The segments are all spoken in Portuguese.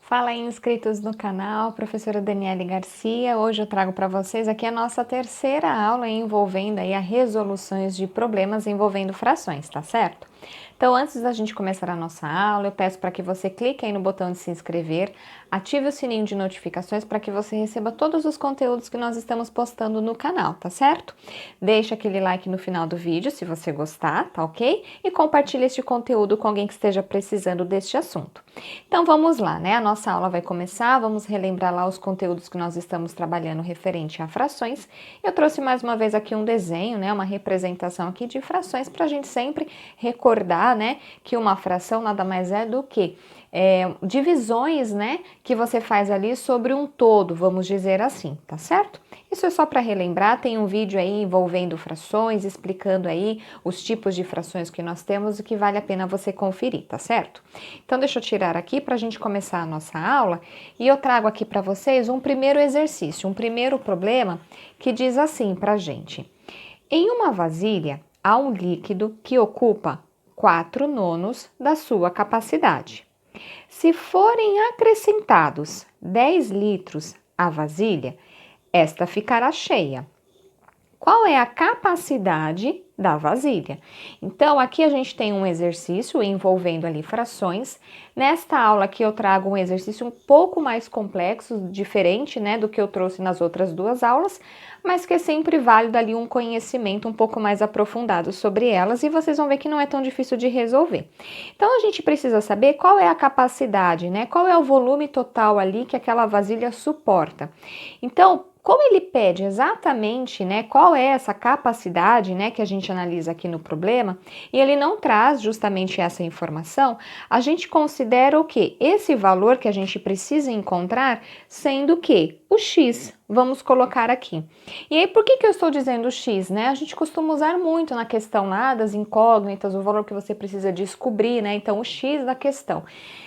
Fala aí, inscritos no canal, professora Daniele Garcia. Hoje eu trago para vocês aqui a nossa terceira aula envolvendo aí a resoluções de problemas envolvendo frações, tá certo? Então, antes da gente começar a nossa aula, eu peço para que você clique aí no botão de se inscrever, ative o sininho de notificações para que você receba todos os conteúdos que nós estamos postando no canal, tá certo? Deixa aquele like no final do vídeo se você gostar, tá ok? E compartilhe este conteúdo com alguém que esteja precisando deste assunto. Então vamos lá, né? A nossa aula vai começar, vamos relembrar lá os conteúdos que nós estamos trabalhando referente a frações. Eu trouxe mais uma vez aqui um desenho, né? Uma representação aqui de frações para a gente sempre recordar, né? Que uma fração nada mais é do que divisões, né? Que você faz ali sobre um todo, vamos dizer assim, tá certo? Isso é só para relembrar, tem um vídeo aí envolvendo frações, explicando aí os tipos de frações que nós temos e que vale a pena você conferir, tá certo? Então, deixa eu tirar aqui para a gente começar a nossa aula e eu trago aqui para vocês um primeiro exercício, um primeiro problema que diz assim para a gente. Em uma vasilha, há um líquido que ocupa 4/9 da sua capacidade. Se forem acrescentados 10 litros à vasilha, esta ficará cheia. Qual é a capacidade da vasilha? Então, aqui a gente tem um exercício envolvendo ali frações. Nesta aula aqui eu trago um exercício um pouco mais complexo, diferente, né, do que eu trouxe nas outras duas aulas, mas que é sempre válido ali um conhecimento um pouco mais aprofundado sobre elas e vocês vão ver que não é tão difícil de resolver. Então, a gente precisa saber qual é a capacidade, né, qual é o volume total ali que aquela vasilha suporta. Então, como ele pede exatamente, né, qual é essa capacidade, né, que a gente analisa aqui no problema, e ele não traz justamente essa informação, a gente considera o quê? Esse valor que a gente precisa encontrar sendo o quê? O X. Vamos colocar aqui. E aí, por que eu estou dizendo X, né? A gente costuma usar muito na questão lá das incógnitas, o valor que você precisa descobrir, né? Então, o X da questão.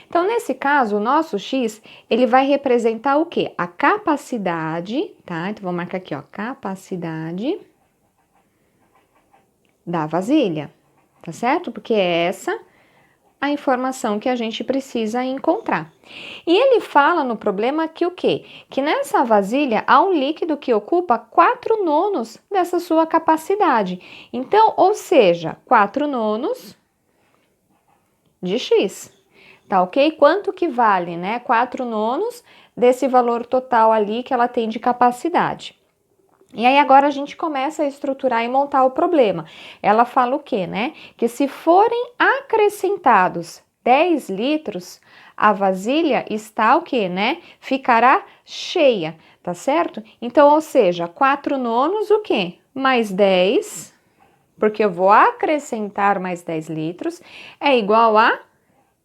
Então, nesse caso, o nosso X, ele vai representar o quê? A capacidade, tá? Então, vou marcar aqui, ó, capacidade da vasilha, tá certo? Porque é essa a informação que a gente precisa encontrar. E ele fala no problema que o quê? Que nessa vasilha há um líquido que ocupa 4/9 dessa sua capacidade. Então, ou seja, 4/9 de X. Tá ok? Quanto que vale, né? 4/9 desse valor total ali que ela tem de capacidade. E aí agora a gente começa a estruturar e montar o problema. Ela fala o quê, né? Que se forem acrescentados 10 litros, a vasilha está o quê, né? Ficará cheia, tá certo? Então, ou seja, 4/9 o quê? Mais 10, porque eu vou acrescentar mais 10 litros, é igual a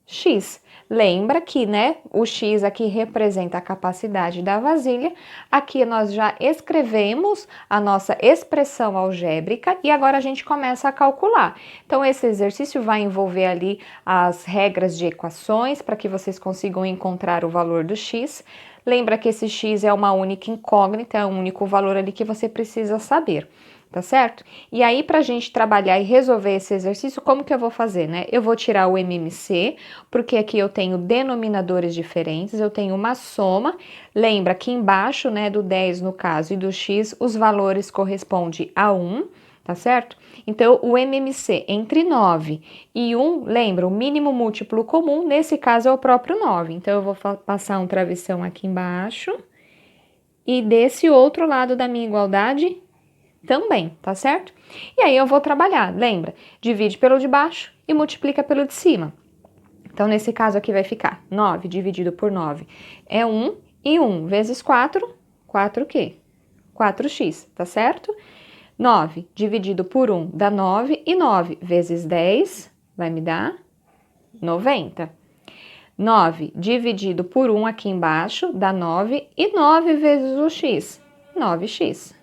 X. Lembra que, né, o X aqui representa a capacidade da vasilha. Aqui nós já escrevemos a nossa expressão algébrica e agora a gente começa a calcular. Então, esse exercício vai envolver ali as regras de equações para que vocês consigam encontrar o valor do X. Lembra que esse X é uma única incógnita, é um único valor ali que você precisa saber. Tá certo? E aí, para a gente trabalhar e resolver esse exercício, como que eu vou fazer, né? Eu vou tirar o MMC, porque aqui eu tenho denominadores diferentes, eu tenho uma soma. Lembra que embaixo, né, do 10 no caso e do X, os valores correspondem a 1, tá certo? Então, o MMC entre 9 e 1, lembra, o mínimo múltiplo comum, nesse caso é o próprio 9. Então, eu vou passar um travessão aqui embaixo. E desse outro lado da minha igualdade também, tá certo? E aí eu vou trabalhar, lembra? Divide pelo de baixo e multiplica pelo de cima. Então, nesse caso aqui vai ficar 9 dividido por 9 é 1, e 1 vezes 4, 4 o quê? 4x, tá certo? 9 dividido por 1 dá 9, e 9 vezes 10 vai me dar 90. 9 dividido por 1 aqui embaixo dá 9, e 9 vezes o x, 9x.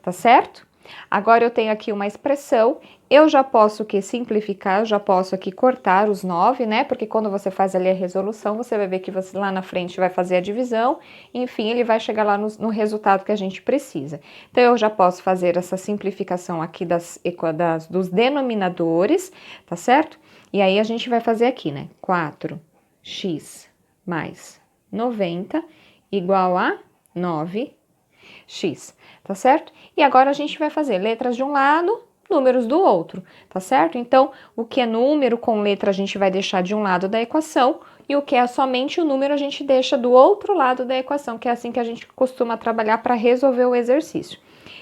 Tá certo? Agora eu tenho aqui uma expressão, eu já posso que simplificar, eu já posso aqui cortar os 9, né? Porque quando você faz ali a resolução, você vai ver que você lá na frente vai fazer a divisão, enfim, ele vai chegar lá no resultado que a gente precisa. Então, eu já posso fazer essa simplificação aqui dos denominadores, tá certo? E aí a gente vai fazer aqui, né? 4x mais 90 igual a 9x, tá certo? E agora a gente vai fazer letras de um lado, números do outro, tá certo? Então, o que é número com letra a gente vai deixar de um lado da equação e o que é somente o número a gente deixa do outro lado da equação, que é assim que a gente costuma trabalhar para resolver o exercício.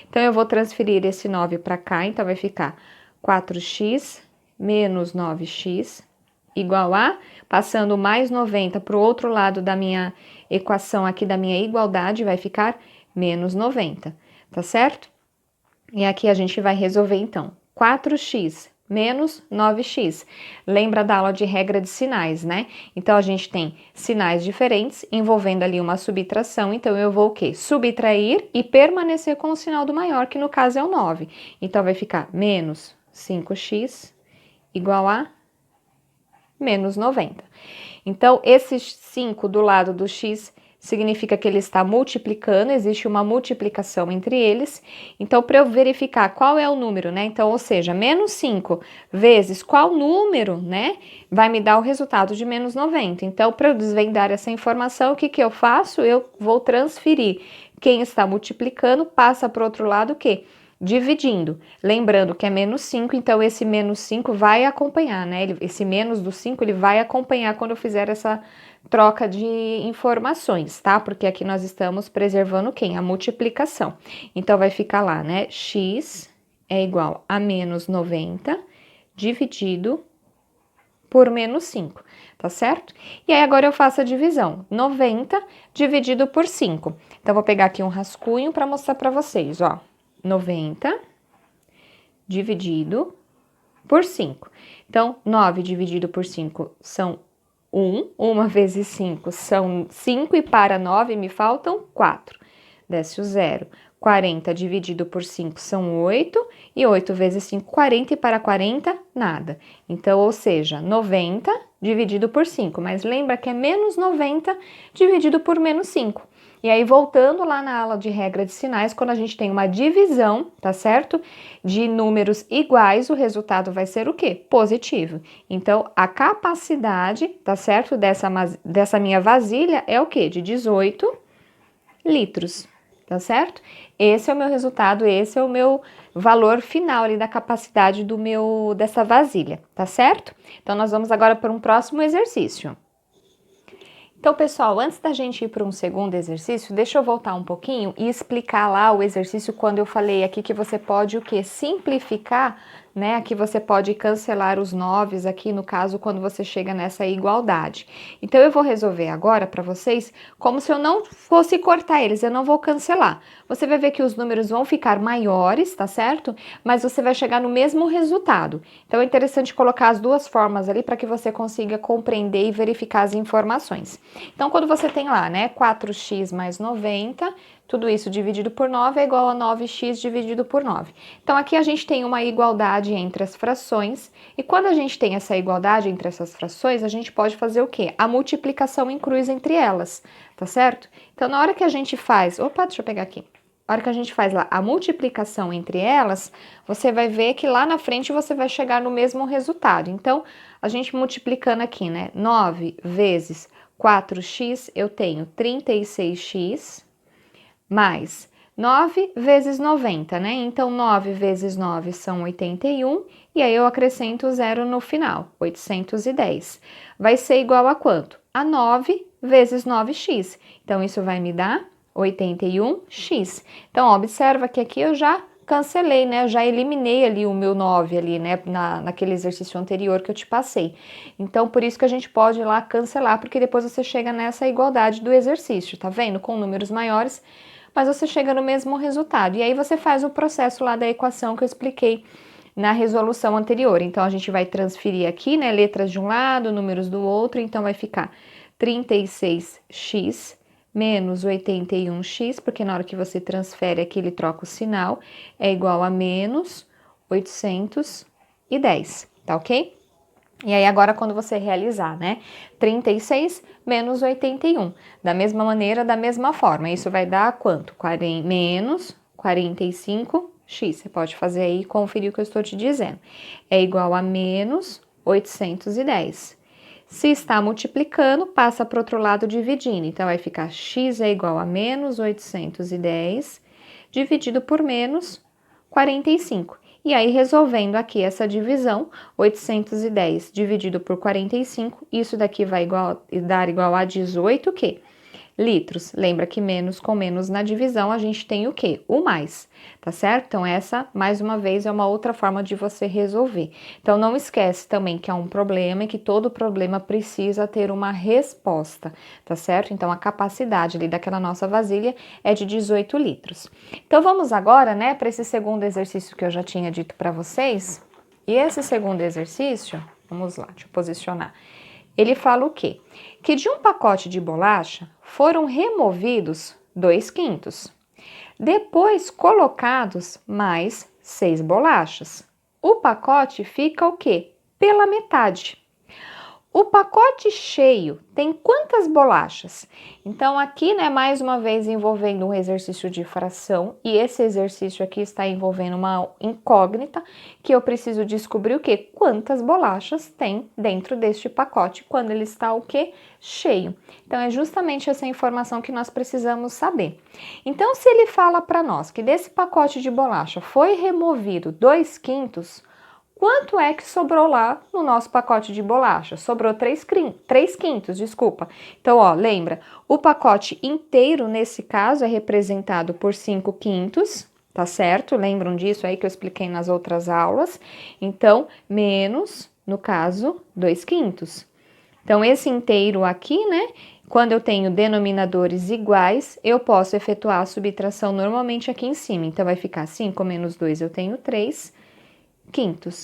Então, eu vou transferir esse 9 para cá, então vai ficar 4x menos 9x igual a, passando mais 90 para o outro lado da minha equação aqui da minha igualdade, vai ficar menos 90, tá certo? E aqui a gente vai resolver então, 4x menos 9x. Lembra da aula de regra de sinais, né? Então, a gente tem sinais diferentes envolvendo ali uma subtração, então eu vou o quê? Subtrair e permanecer com o sinal do maior, que no caso é o 9. Então, vai ficar menos 5x igual a menos 90. Então, esse 5 do lado do x significa que ele está multiplicando, existe uma multiplicação entre eles. Então, para eu verificar qual é o número, né? Então, ou seja, menos 5 vezes qual número, né? Vai me dar o resultado de menos 90. Então, para eu desvendar essa informação, o que que eu faço? Eu vou transferir. Quem está multiplicando passa para o outro lado o quê? Dividindo. Lembrando que é menos 5, então esse menos 5 vai acompanhar, né? Esse menos do 5, ele vai acompanhar quando eu fizer essa troca de informações, tá? Porque aqui nós estamos preservando quem? A multiplicação. Então, vai ficar lá, né? X é igual a menos 90 dividido por menos 5, tá certo? E aí, agora eu faço a divisão. 90 dividido por 5. Então, vou pegar aqui um rascunho para mostrar para vocês, ó. 90 dividido por 5. Então, 9 dividido por 5 são 1. 1 vezes 5 são 5 e para 9 me faltam 4. Desce o 0. 40 dividido por 5 são 8. E 8 vezes 5, 40 e para 40, nada. Então, ou seja, 90 dividido por 5. Mas lembra que é menos 90 dividido por menos 5. E aí, voltando lá na aula de regra de sinais, quando a gente tem uma divisão, tá certo? De números iguais, o resultado vai ser o quê? Positivo. Então, a capacidade, tá certo? Dessa minha vasilha é o quê? De 18 litros, tá certo? Esse é o meu resultado, esse é o meu valor final ali da capacidade dessa vasilha, tá certo? Então, nós vamos agora para um próximo exercício. Então, pessoal, antes da gente ir para um segundo exercício, deixa eu voltar um pouquinho e explicar lá o exercício quando eu falei aqui que você pode o quê? Simplificar, né? Aqui você pode cancelar os 9 aqui, no caso, quando você chega nessa igualdade. Então, eu vou resolver agora para vocês como se eu não fosse cortar eles, eu não vou cancelar. Você vai ver que os números vão ficar maiores, tá certo? Mas você vai chegar no mesmo resultado. Então, é interessante colocar as duas formas ali para que você consiga compreender e verificar as informações. Então, quando você tem lá, né, 4x mais 90, tudo isso dividido por 9 é igual a 9x dividido por 9. Então, aqui a gente tem uma igualdade entre as frações, e quando a gente tem essa igualdade entre essas frações, a gente pode fazer o quê? A multiplicação em cruz entre elas, tá certo? Então, na hora que a gente faz... Opa, deixa eu pegar aqui. Na hora que a gente faz lá a multiplicação entre elas, você vai ver que lá na frente você vai chegar no mesmo resultado. Então, a gente multiplicando aqui, né, 9 vezes 4x, eu tenho 36x, mais 9 vezes 90, né? Então, 9 vezes 9 são 81, e aí eu acrescento 0 no final, 810. Vai ser igual a quanto? A 9 vezes 9x. Então, isso vai me dar 81x. Então, observa que aqui eu já cancelei, né? Eu já eliminei ali o meu 9 ali, né? Naquele exercício anterior que eu te passei. Então, por isso que a gente pode ir lá cancelar, porque depois você chega nessa igualdade do exercício, tá vendo? Com números maiores, mas você chega no mesmo resultado. E aí você faz o processo lá da equação que eu expliquei na resolução anterior. Então, a gente vai transferir aqui, né? Letras de um lado, números do outro. Então, vai ficar 36x menos 81x, porque na hora que você transfere aqui, ele troca o sinal, é igual a menos 810, tá ok? E aí, agora, quando você realizar, né, 36 menos 81, da mesma maneira, da mesma forma, isso vai dar quanto? Menos 45x, você pode fazer aí e conferir o que eu estou te dizendo, é igual a menos 810. Se está multiplicando, passa para o outro lado dividindo. Então, vai ficar x é igual a menos 810 dividido por menos 45. E aí, resolvendo aqui essa divisão, 810 dividido por 45, isso daqui vai dar igual a 18, o quê? Litros. Lembra que menos com menos na divisão, a gente tem o quê? O mais, tá certo? Então, essa, mais uma vez, é uma outra forma de você resolver. Então, não esquece também que é um problema e que todo problema precisa ter uma resposta, tá certo? Então, a capacidade ali daquela nossa vasilha é de 18 litros. Então, vamos agora, né, para esse segundo exercício que eu já tinha dito para vocês. E esse segundo exercício, vamos lá, deixa eu posicionar. Ele fala o quê? Que de um pacote de bolacha foram removidos 2/5. Depois colocados mais 6 bolachas. O pacote fica o quê? Pela metade. O pacote cheio tem quantas bolachas? Então, aqui, né, mais uma vez envolvendo um exercício de fração, e esse exercício aqui está envolvendo uma incógnita, que eu preciso descobrir o quê? Quantas bolachas tem dentro deste pacote, quando ele está o quê? Cheio. Então, é justamente essa informação que nós precisamos saber. Então, se ele fala para nós que desse pacote de bolacha foi removido 2/5, quanto é que sobrou lá no nosso pacote de bolacha? Sobrou 3/5, desculpa. Então, ó, lembra, o pacote inteiro, nesse caso, é representado por 5/5, tá certo? Lembram disso aí que eu expliquei nas outras aulas? Então, menos, no caso, 2/5. Então, esse inteiro aqui, né? Quando eu tenho denominadores iguais, eu posso efetuar a subtração normalmente aqui em cima. Então, vai ficar 5 menos 2, eu tenho 3/5.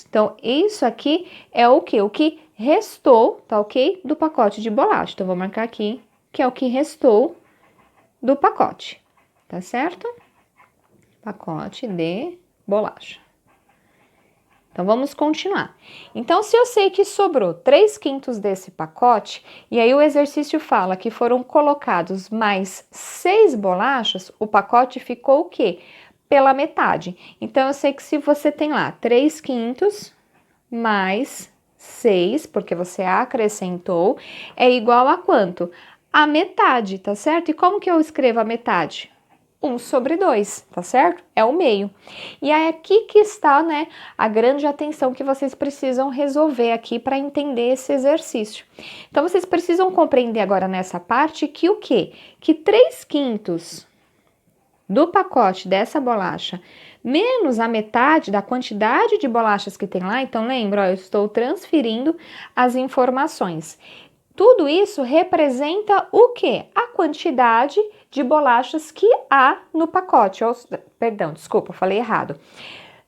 Então, isso aqui é o que? O que restou, tá ok? Do pacote de bolacha. Então, vou marcar aqui que é o que restou do pacote, tá certo? Pacote de bolacha. Então, vamos continuar. Então, se eu sei que sobrou 3/5 desse pacote, e aí o exercício fala que foram colocados mais 6 bolachas, o pacote ficou o quê? Pela metade. Então, eu sei que se você tem lá 3/5 mais 6, porque você acrescentou, é igual a quanto? A metade, tá certo? E como que eu escrevo a metade? 1/2, tá certo? É o meio. E é aqui que está, né, a grande atenção que vocês precisam resolver aqui para entender esse exercício. Então, vocês precisam compreender agora nessa parte que o quê? Que 3/5 do pacote dessa bolacha, menos a metade da quantidade de bolachas que tem lá, então lembra, ó, eu estou transferindo as informações. Tudo isso representa o quê? A quantidade de bolachas que há no pacote. Perdão, desculpa, falei errado.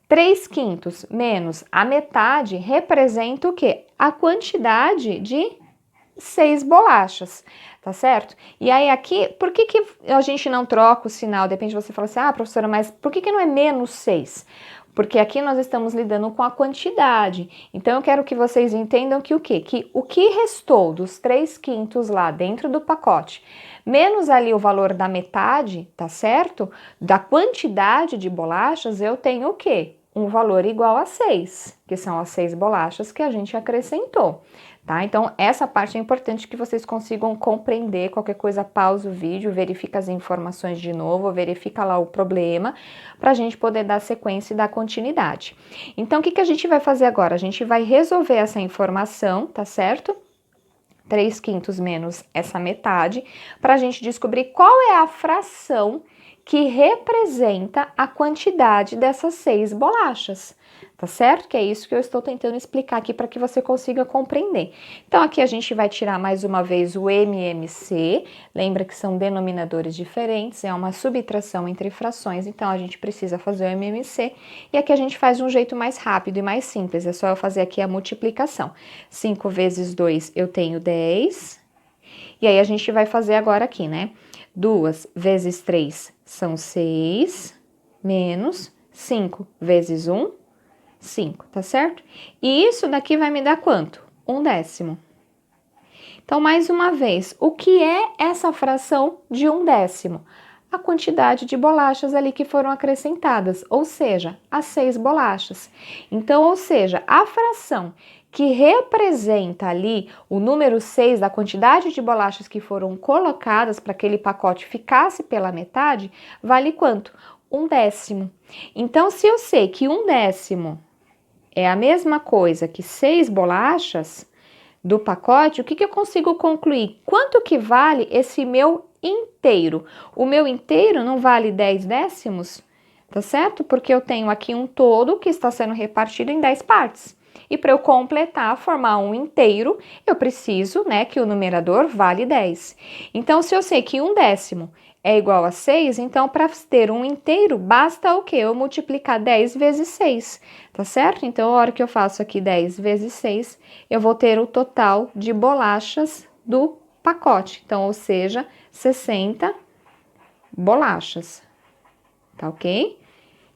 3/5 menos a metade representa o quê? A quantidade de 6 bolachas, tá certo? E aí aqui, por que a gente não troca o sinal? Depende, você fala assim, ah, professora, mas por que não é menos 6? Porque aqui nós estamos lidando com a quantidade. Então, eu quero que vocês entendam que o quê? Que o que restou dos 3/5 lá dentro do pacote, menos ali o valor da metade, tá certo? Da quantidade de bolachas, eu tenho o quê? Um valor igual a 6, que são as 6 bolachas que a gente acrescentou. Tá? Então, essa parte é importante que vocês consigam compreender. Qualquer coisa, pausa o vídeo, verifica as informações de novo, verifica lá o problema, para a gente poder dar sequência e dar continuidade. Então, o que a gente vai fazer agora? A gente vai resolver essa informação, tá certo? 3/5 menos essa metade, para a gente descobrir qual é a fração que representa a quantidade dessas 6 bolachas, tá certo? Que é isso que eu estou tentando explicar aqui para que você consiga compreender. Então, aqui a gente vai tirar mais uma vez o MMC, lembra que são denominadores diferentes, é uma subtração entre frações, então a gente precisa fazer o MMC, e aqui a gente faz de um jeito mais rápido e mais simples, é só eu fazer aqui a multiplicação. 5 vezes 2 eu tenho 10, e aí a gente vai fazer agora aqui, né? 2 vezes 3 são 6, menos 5 vezes 1, 5, tá certo? E isso daqui vai me dar quanto? 1/10. Então, mais uma vez, o que é essa fração de 1/10? A quantidade de bolachas ali que foram acrescentadas, ou seja, as 6 bolachas. Então, ou seja, a fração que representa ali o número 6 da quantidade de bolachas que foram colocadas para aquele pacote ficasse pela metade, vale quanto? 1/10. Então, se eu sei que 1/10 é a mesma coisa que 6 bolachas do pacote, o que eu consigo concluir? Quanto que vale esse meu inteiro? O meu inteiro não vale 10/10, tá certo? Porque eu tenho aqui um todo que está sendo repartido em 10 partes. E para eu completar, formar um inteiro, eu preciso, né, que o numerador vale 10. Então, se eu sei que 1/10 é igual a 6, então para ter um inteiro, basta o quê? Eu multiplicar 10 vezes 6, tá certo? Então, a hora que eu faço aqui 10 vezes 6, eu vou ter o total de bolachas do pacote. Então, ou seja, 60 bolachas, tá ok?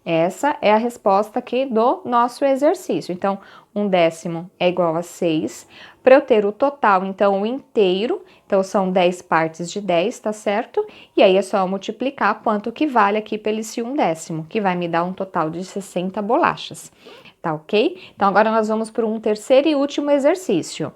Essa é a resposta aqui do nosso exercício. Então, 1/10 é igual a 6. Para eu ter o total, então, o inteiro, então são 10 partes de 10, tá certo? E aí é só eu multiplicar quanto que vale aqui pelo esse 1/10, que vai me dar um total de 60 bolachas, tá ok? Então, agora nós vamos para um terceiro e último exercício.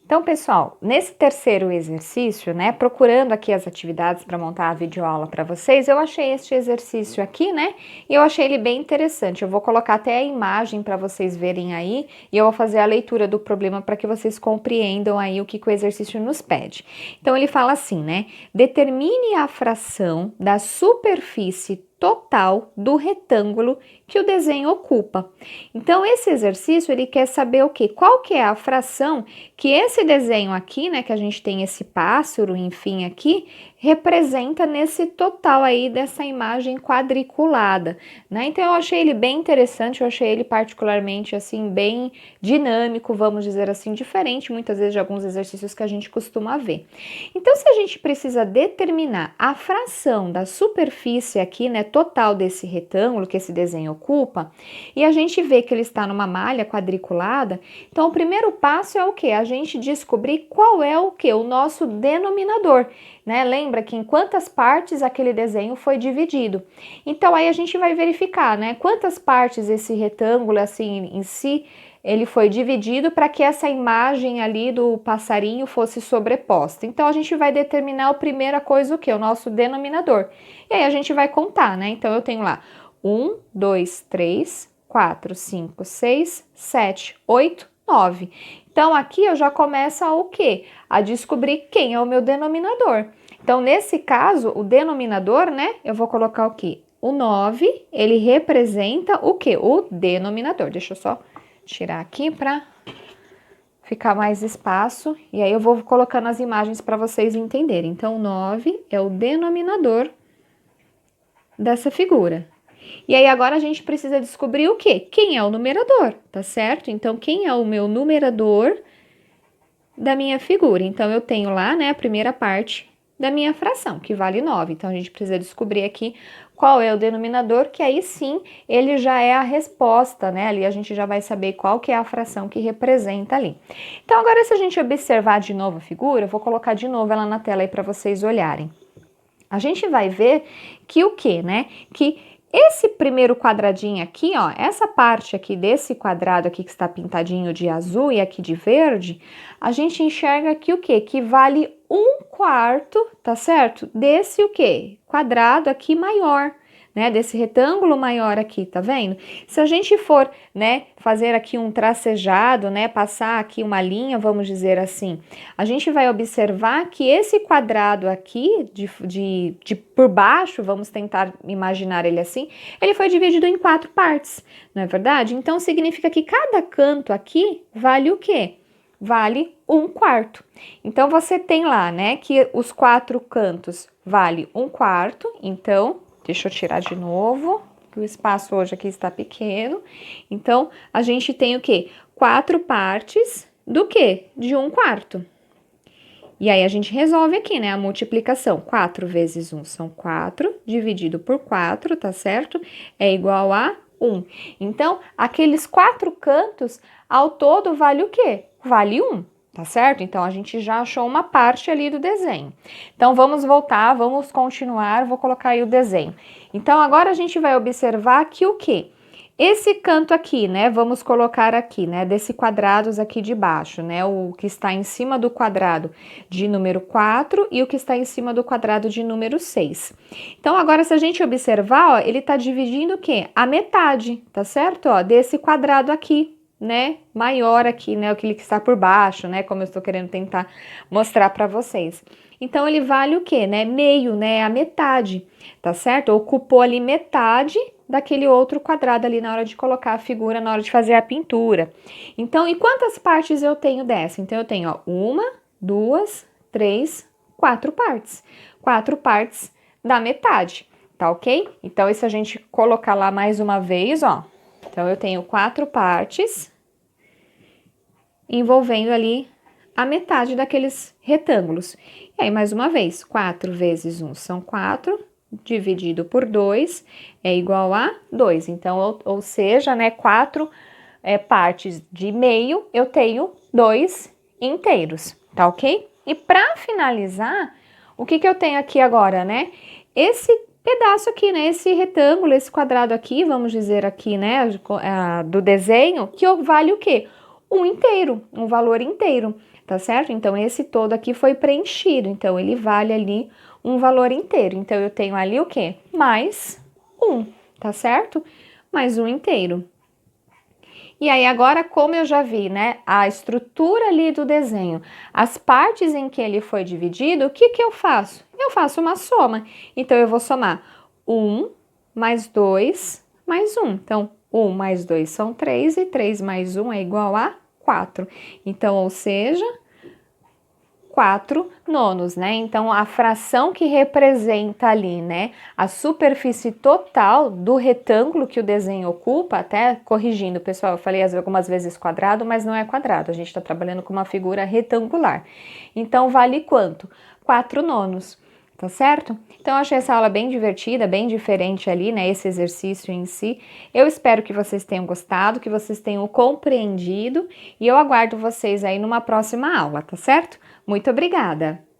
Então, pessoal, nesse terceiro exercício, né, procurando aqui as atividades para montar a videoaula para vocês, eu achei este exercício aqui, né, e eu achei ele bem interessante. Eu vou colocar até a imagem para vocês verem aí, e eu vou fazer a leitura do problema para que vocês compreendam aí o que o exercício nos pede. Então, ele fala assim, né, determine a fração da superfície total do retângulo que o desenho ocupa. Então, esse exercício, ele quer saber o quê? Qual que é a fração que esse desenho aqui, né, que a gente tem esse pássaro, enfim, aqui, representa nesse total aí dessa imagem quadriculada, né? Então, eu achei ele bem interessante, eu achei ele particularmente, assim, bem dinâmico, vamos dizer assim, diferente, muitas vezes, de alguns exercícios que a gente costuma ver. Então, se a gente precisa determinar a fração da superfície aqui, né, total desse retângulo que esse desenho ocupa, e a gente vê que ele está numa malha quadriculada, então o primeiro passo é o quê? A gente descobrir qual é o quê? O nosso denominador, né? Lembra que em quantas partes aquele desenho foi dividido. Então aí a gente vai verificar, né? Quantas partes esse retângulo assim em si ele foi dividido para que essa imagem ali do passarinho fosse sobreposta. Então, a gente vai determinar a primeira coisa, o que? O nosso denominador. E aí, a gente vai contar, né? Então, eu tenho lá 1, 2, 3, 4, 5, 6, 7, 8, 9. Então, aqui eu já começo a o quê? A descobrir quem é o meu denominador. Então, nesse caso, o denominador, né? Eu vou colocar o quê? O 9, ele representa o quê? O denominador. Deixa eu só tirar aqui para ficar mais espaço, e aí eu vou colocando as imagens para vocês entenderem. Então, 9 é o denominador dessa figura. E aí agora a gente precisa descobrir o quê? Quem é o numerador, tá certo? Então, quem é o meu numerador da minha figura? Então, eu tenho lá, né, a primeira parte da minha fração, que vale 9. Então, a gente precisa descobrir aqui qual é o denominador, que aí sim, ele já é a resposta, né? Ali a gente já vai saber qual que é a fração que representa ali. Então, agora se a gente observar de novo a figura, eu vou colocar de novo ela na tela aí para vocês olharem. A gente vai ver que o quê, né? Que esse primeiro quadradinho aqui, ó, essa parte aqui desse quadrado aqui que está pintadinho de azul e aqui de verde, a gente enxerga aqui o quê? Que vale 1/4, tá certo? Desse o quê? Quadrado aqui maior, né? Desse retângulo maior aqui, tá vendo? Se a gente for, né, fazer aqui um tracejado, né, passar aqui uma linha, vamos dizer assim, a gente vai observar que esse quadrado aqui, por baixo, vamos tentar imaginar ele assim, ele foi dividido em 4 partes, não é verdade? Então, significa que cada canto aqui vale o quê? Vale 1/4. Então, você tem lá, né, que os 4 cantos vale 1/4, então, deixa eu tirar de novo, que o espaço hoje aqui está pequeno. Então, a gente tem o quê? 4 partes do quê? De 1/4. E aí, a gente resolve aqui, né, a multiplicação. 4 vezes 1 são 4, dividido por 4, tá certo? É igual a 1. Então, aqueles 4 cantos, ao todo, vale o quê? Vale 1. Tá certo? Então, a gente já achou uma parte ali do desenho. Então, vamos voltar, vamos continuar, vou colocar aí o desenho. Então, agora a gente vai observar que o quê? Esse canto aqui, né, vamos colocar aqui, né, desse quadrados aqui de baixo, né, o que está em cima do quadrado de número 4 e o que está em cima do quadrado de número 6. Então, agora, se a gente observar, ó, ele tá dividindo o quê? A metade, tá certo? Ó, desse quadrado aqui, né, maior aqui, né, aquele que está por baixo, né, como eu estou querendo tentar mostrar para vocês. Então, ele vale o quê, né, meio, né, a metade, tá certo? Ocupou ali metade daquele outro quadrado ali na hora de colocar a figura, na hora de fazer a pintura. Então, e quantas partes eu tenho dessa? Então, eu tenho, ó, 1, 2, 3, 4 partes. 4 partes da metade, tá ok? Então, e se a gente colocar lá mais uma vez, ó, então eu tenho 4 partes envolvendo ali a metade daqueles retângulos. E aí, mais uma vez, 4 vezes 1 são 4, dividido por 2 é igual a 2. Então, ou seja, né, 4 partes de meio, eu tenho 2 inteiros, tá ok? E para finalizar, o que eu tenho aqui agora, né? Esse pedaço aqui, né? Esse retângulo, esse quadrado aqui, vamos dizer aqui, né? Do desenho, que vale o quê? Um inteiro, um valor inteiro, tá certo? Então, esse todo aqui foi preenchido, então ele vale ali um valor inteiro. Então, eu tenho ali o quê? Mais um, tá certo? Mais um inteiro. E aí, agora, como eu já vi, né, a estrutura ali do desenho, as partes em que ele foi dividido, o que eu faço? Eu faço uma soma. Então, eu vou somar 1 mais 2 mais 1. Então, 1 mais 2 são 3 e 3 mais 1 é igual a 4. Então, ou seja, 4 nonos, né? Então, a fração que representa ali, né, a superfície total do retângulo que o desenho ocupa, até corrigindo, pessoal, eu falei algumas vezes quadrado, mas não é quadrado, a gente está trabalhando com uma figura retangular. Então, vale quanto? 4 nonos, tá certo? Então, eu achei essa aula bem divertida, bem diferente ali, né, esse exercício em si. Eu espero que vocês tenham gostado, que vocês tenham compreendido, e eu aguardo vocês aí numa próxima aula, tá certo? Muito obrigada!